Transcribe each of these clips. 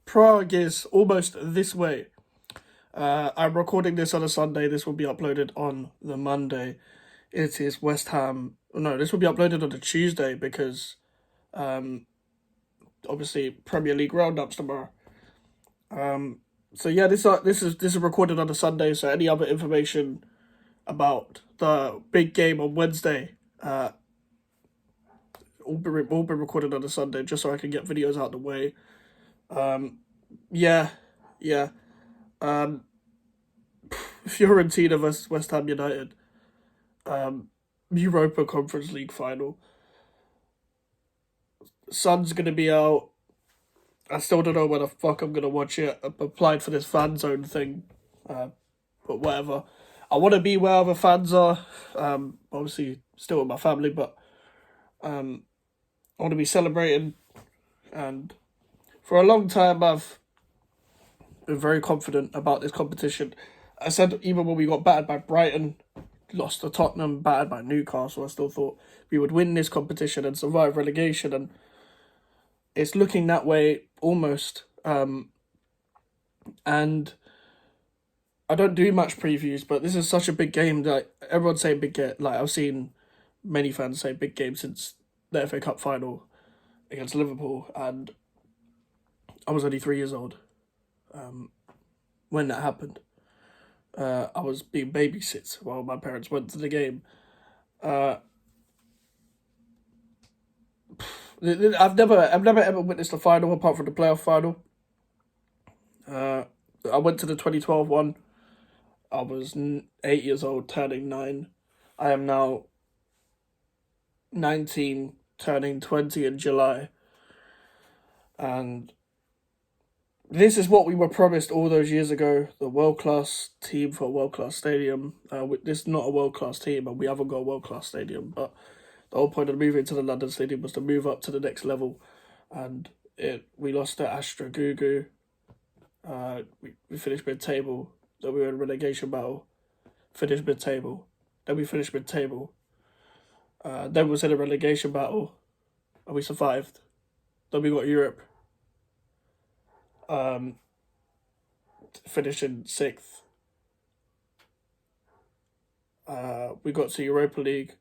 Prague is almost this way. I'm recording this on a Sunday. This will be uploaded on the Monday. It is West Ham. No, this will be uploaded on the Tuesday because obviously Premier League roundups tomorrow. So yeah, this is recorded on a Sunday. So any other information about the big game on Wednesday, will be recorded on a Sunday just so I can get videos out of the way. Yeah, yeah. Fiorentina versus West Ham United, Europa Conference League final. Sun's gonna be out. I still don't know when the fuck I'm gonna watch it. I've applied for this fan zone thing, but whatever. I want to be where other fans are. Obviously, still with my family, but I want to be celebrating. And for a long time, I've been very confident about this competition. I said even when we got battered by Brighton, lost to Tottenham, battered by Newcastle, I still thought we would win this competition and survive relegation, and it's looking that way almost. And I don't do much previews, but this is such a big game that everyone's saying big game. Like I've seen many fans say big game since the FA Cup final against Liverpool, and I was only 3 years old when that happened. I was being babysit while my parents went to the game. I've never ever witnessed a final apart from the playoff final. I went to the 2012 one. I was 8 years old, turning 9. I am now 19, turning 20 in July, and this is what we were promised all those years ago: the world class team for a world class stadium. This is not a world class team, and we haven't got a world class stadium. But the whole point of moving to the London Stadium was to move up to the next level, and we lost to Astra Gugu. We finished mid table. Then we were in relegation battle. Finished mid table. Then we finished mid table. Then we was in a relegation battle, and we survived. Then we got Europe. Finishing sixth. We got to Europa League,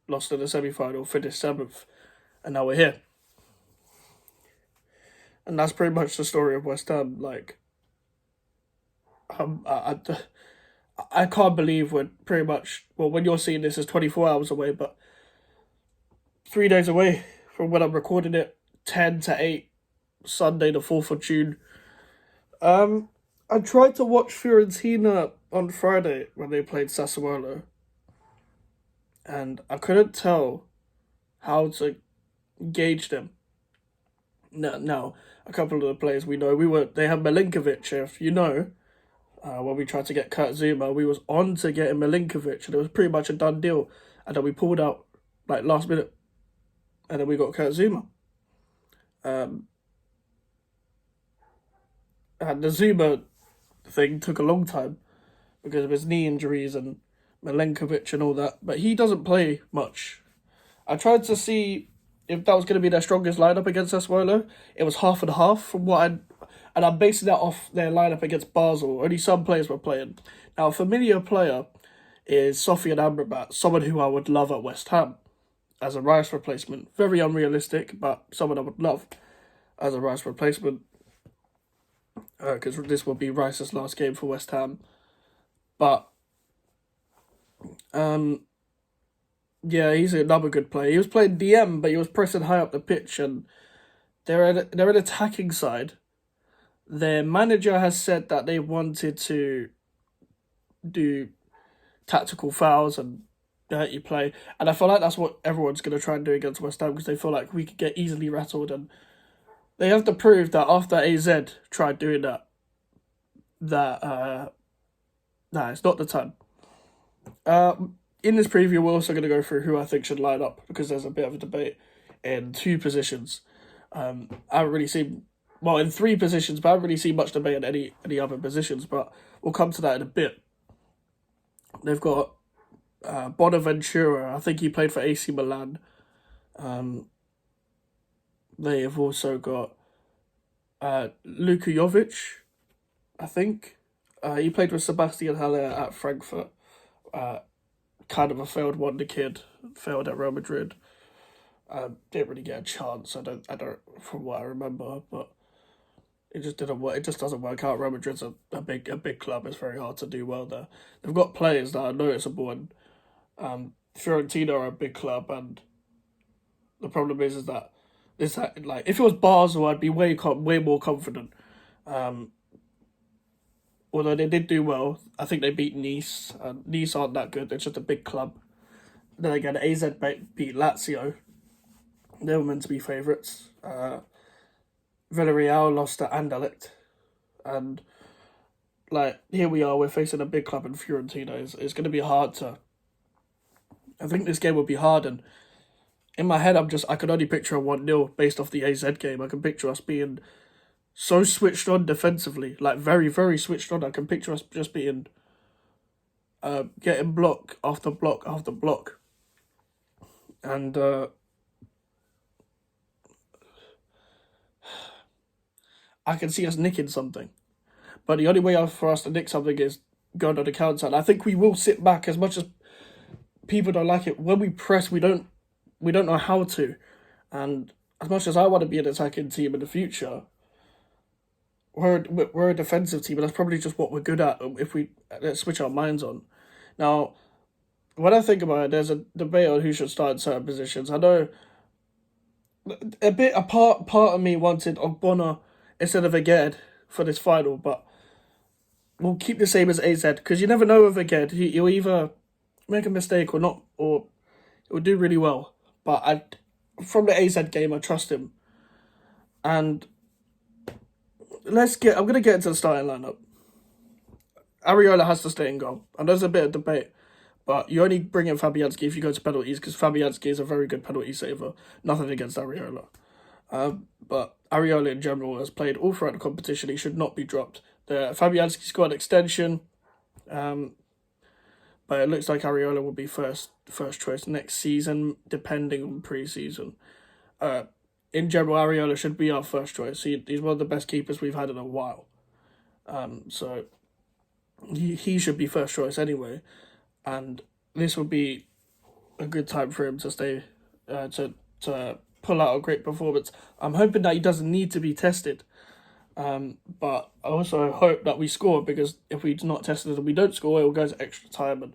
lost in the semi final, finished seventh, and now we're here. And that's pretty much the story of West Ham. Like, I can't believe we're pretty much, well, when you're seeing this is 24 hours away, but 3 days away from when I'm recording it, 10 to 8, Sunday the 4th of June. I tried to watch Fiorentina on Friday when they played Sassuolo, and I couldn't tell how to gauge them. Now, a couple of the players we know, they have Milinkovic, if you know, when we tried to get Kurt Zuma, we was on to getting Milinkovic, and it was pretty much a done deal, and then we pulled out, like, last minute, and then we got Kurt Zuma. And the Zuma thing took a long time because of his knee injuries and Milenkovic and all that, but he doesn't play much. I tried to see if that was going to be their strongest lineup against Sassuolo. It was half and half from and I'm basing that off their lineup against Basel. Only some players were playing. Now, a familiar player is Sofian Amrabat, someone who I would love at West Ham as a Rice replacement. Very unrealistic, but someone I would love as a Rice replacement, because this will be Rice's last game for West Ham. But yeah, he's another good player. He was playing DM, but he was pressing high up the pitch, and they're an attacking side. Their manager has said that they wanted to do tactical fouls and dirty play, and I feel like that's what everyone's going to try and do against West Ham because they feel like we could get easily rattled, and they have to prove that after AZ tried doing that, it's not the time. In this preview, we're also going to go through who I think should line up because there's a bit of a debate in two positions. I haven't really seen, well, in three positions, but I haven't really seen much debate in any other positions, but we'll come to that in a bit. They've got Bonaventura. I think he played for AC Milan. They have also got Luka Jovic, I think. He played with Sebastian Haller at Frankfurt. Kind of a failed wonder kid, failed at Real Madrid. Didn't really get a chance. I don't, from what I remember, but it just didn't work. It just doesn't work out. Real Madrid's a big club. It's very hard to do well there. They've got players that are noticeable, and Fiorentina are a big club, and the problem is that this like if it was Basel, I'd be way more confident. Um, Although they did do well, I think they beat Nice. Nice aren't that good. They're just a big club. Then again, AZ beat Lazio. They were meant to be favourites. Villarreal lost to Anderlecht, and like here we are, we're facing a big club in Fiorentina. It's going to be hard to. I think this game will be hard, and in my head, I could only picture a 1-0 based off the AZ game. I can picture us being so switched on defensively, like very, very switched on. I can picture us just being getting block after block after block. And I can see us nicking something. But the only way for us to nick something is going on the counter. And I think we will sit back as much as people don't like it. When we press, we don't know how to. And as much as I want to be an attacking team in the future, we're a defensive team, and that's probably just what we're good at if we let's switch our minds on. Now, when I think about it, there's a debate on who should start in certain positions. I know a part of me wanted Ogbonna instead of Aged for this final, but we'll keep the same as AZ because you never know with Aged. He'll either make a mistake or not, or he'll do really well. But from the AZ game, I trust him. And I'm gonna get into the starting lineup. Areola has to stay in goal, and there's a bit of debate. But you only bring in Fabianski if you go to penalties, because Fabianski is a very good penalty saver. Nothing against Areola. But Areola in general has played all throughout the competition. He should not be dropped. Fabianski scored an extension, but it looks like Areola will be first choice next season, depending on pre-season. In general, Areola should be our first choice. He's one of the best keepers we've had in a while. So he should be first choice anyway. And this will be a good time for him to stay, to pull out a great performance. I'm hoping that he doesn't need to be tested. But I also hope that we score, because if we're not tested and we don't score, it will go to extra time. And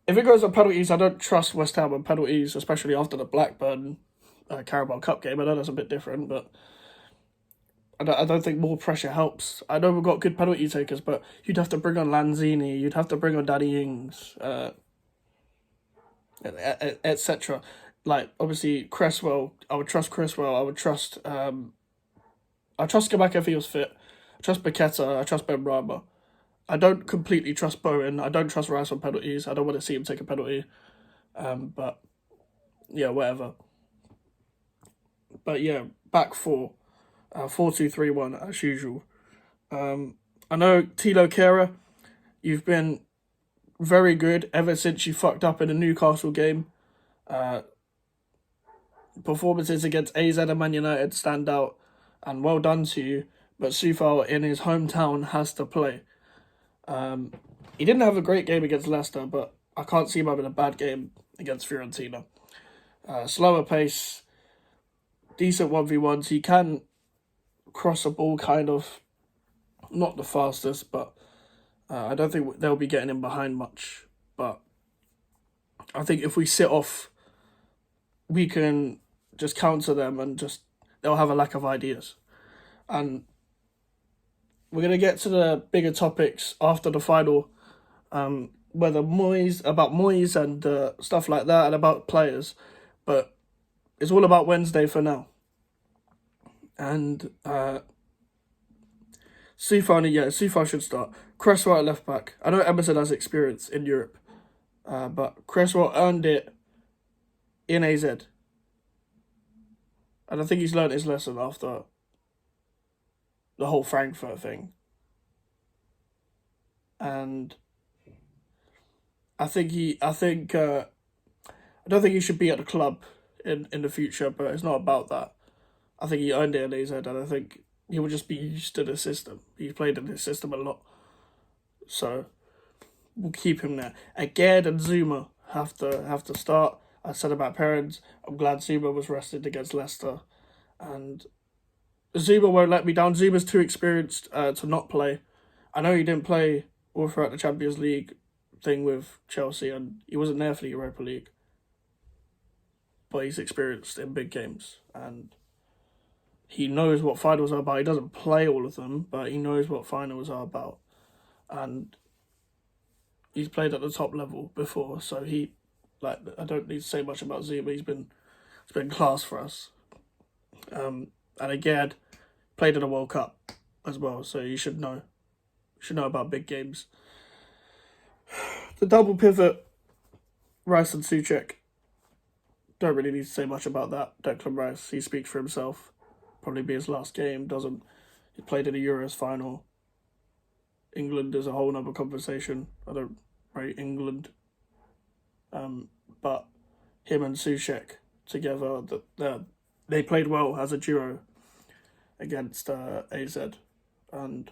if it goes on penalties, I don't trust West Ham on penalties, especially after the Blackburn Carabao Cup game. I know that's a bit different, but I don't think more pressure helps. I know we've got good penalty takers, but you'd have to bring on Lanzini, you'd have to bring on Danny Ings, etc. Like, obviously, Cresswell, I would trust Cresswell, I trust Kabak if he was fit, I trust Paqueta, I trust Ben Rama. I don't completely trust Bowen, I don't trust Rice on penalties, I don't want to see him take a penalty. But, yeah, whatever. But, yeah, back four. 4-2-3-1 as usual. I know Tilo Kehrer, you've been very good ever since you fucked up in the Newcastle game. Performances against AZ and Man United stand out, and well done to you. But Soufal in his hometown has to play. He didn't have a great game against Leicester, but I can't see him having a bad game against Fiorentina. Slower pace, decent 1v1s. He can cross a ball, kind of. Not the fastest, but I don't think they'll be getting him behind much. But I think if we sit off, we can just counter them, and they'll have a lack of ideas. And we're going to get to the bigger topics after the final, about Moyes and stuff like that, and about players. But it's all about Wednesday for now. And Soufal should start. Cresswell at left back. I know Emerson has experience in Europe, but Cresswell earned it in AZ. And I think he's learned his lesson after the whole Frankfurt thing. And I don't think he should be at the club in the future, but it's not about that. I think he earned it in AZ, and I think he will just be used to the system. He's played in this system a lot, so we'll keep him there. Again, and Zuma have to start. I said about Perez. I'm glad Zuma was rested against Leicester, and Zuma won't let me down. Zuma's too experienced to not play. I know he didn't play all throughout the Champions League thing with Chelsea, and he wasn't there for the Europa League, but he's experienced in big games, and he knows what finals are about. He doesn't play all of them, but he knows what finals are about, and he's played at the top level before, so I don't need to say much about Zuma. He's been class for us. And again, played in a World Cup as well, so you should know about big games. The double pivot, Rice and Souček. Don't really need to say much about that. Declan Rice, he speaks for himself. Probably be his last game. He played in a Euros final. England is a whole other conversation. I don't rate England. But him and Souček together, they played well as a duo against AZ. And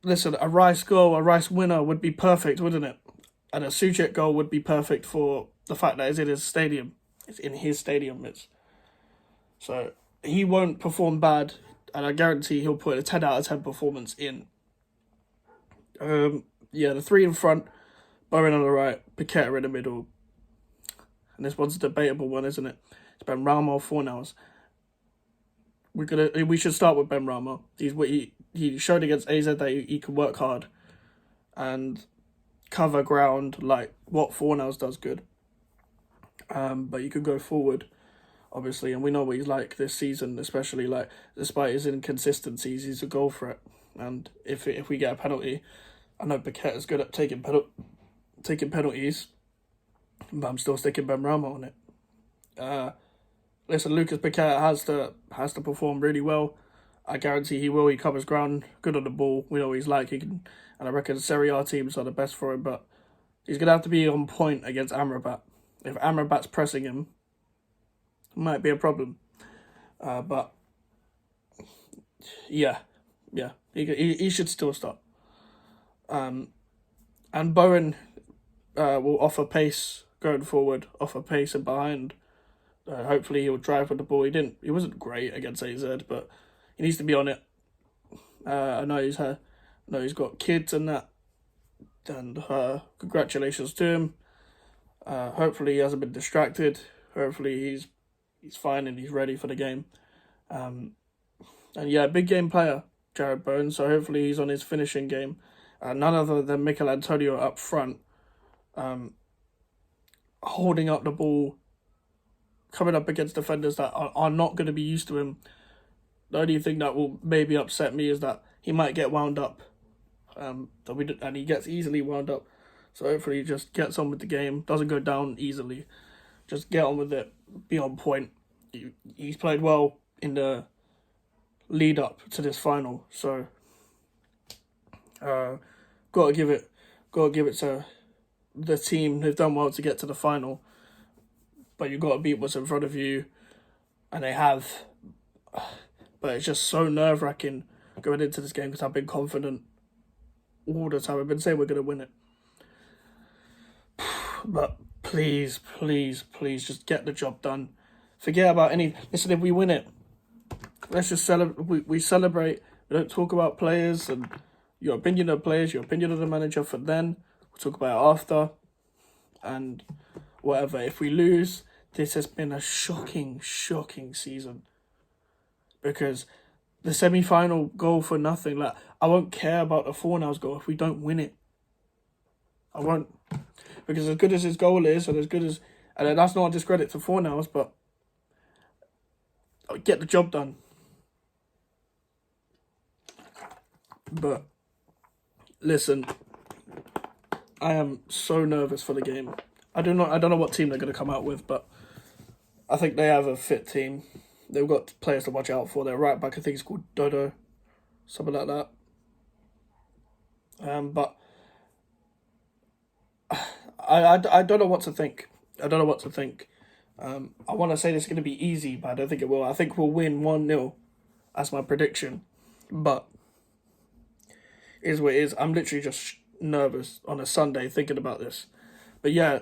listen, a Rice goal, a Rice winner would be perfect, wouldn't it? And a Souček goal would be perfect for the fact that it's in his stadium. It's in his stadium. So he won't perform bad, and I guarantee he'll put a 10 out of 10 performance in. The three in front, Bowen on the right, Paqueta in the middle. And this one's a debatable one, isn't it? It's Benrahma or Fornals. We should start with Benrahma. He showed against AZ that he can work hard and cover ground like what Fornals does good. But you could go forward, obviously, and we know what he's like this season, especially like despite his inconsistencies, he's a goal threat. And if we get a penalty, I know Paqueta's good at taking penalties, but I'm still sticking Benrahma on it. Listen, Lucas Paqueta has to perform really well. I guarantee he will. He covers ground, good on the ball. We know what he's like. And I reckon Serie A teams are the best for him, but he's going to have to be on point against Amrabat. If Amrabat's pressing him, it might be a problem. But yeah, he should still start. And Bowen will offer pace going forward, offer pace and behind. Hopefully he'll drive with the ball. He wasn't great against AZ, but he needs to be on it. I know he's got kids and that, and congratulations to him. Hopefully he hasn't been distracted. Hopefully he's fine and he's ready for the game. Big game player, Jared Bowen. So hopefully he's on his finishing game. None other than Mikel Antonio up front, holding up the ball, coming up against defenders that are not going to be used to him. The only thing that will maybe upset me is that he might get wound up, and he gets easily wound up. So hopefully he just gets on with the game, doesn't go down easily. Just get on with it, be on point. He's played well in the lead up to this final, so gotta give it to the team. They've done well to get to the final, but you've got to beat what's in front of you, and they have. But it's just so nerve-wracking going into this game because I've been confident all the time. I've been saying we're going to win it. But please, just get the job done. Forget about any... Listen, if we win it, let's just celebrate. We celebrate. We don't talk about players and your opinion of players, your opinion of the manager for then. We'll talk about it after. And whatever. If we lose, this has been a shocking season. Because the semi-final goal for nothing. Like, I won't care about the Fornals goal if we don't win it. I won't. Because as good as his goal is, and that's not a discredit to Fornals, but get the job done. But listen, I am so nervous for the game. I don't know what team they're going to come out with, but I think they have a fit team. They've got players to watch out for. Their right back, I think, is called Dodo, something like that. But I don't know what to think. I want to say this is going to be easy, but I don't think it will. I think we'll win 1-0 as my prediction. But it is what it is. I'm literally just nervous on a Sunday thinking about this. But yeah,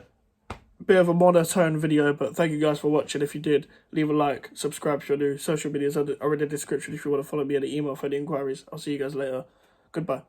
bit of a monotone video, but thank you guys for watching. If you did, leave a like, subscribe if you're new. Social medias are in the description if you want to follow me, and the email for any inquiries. I'll see you guys later. Goodbye.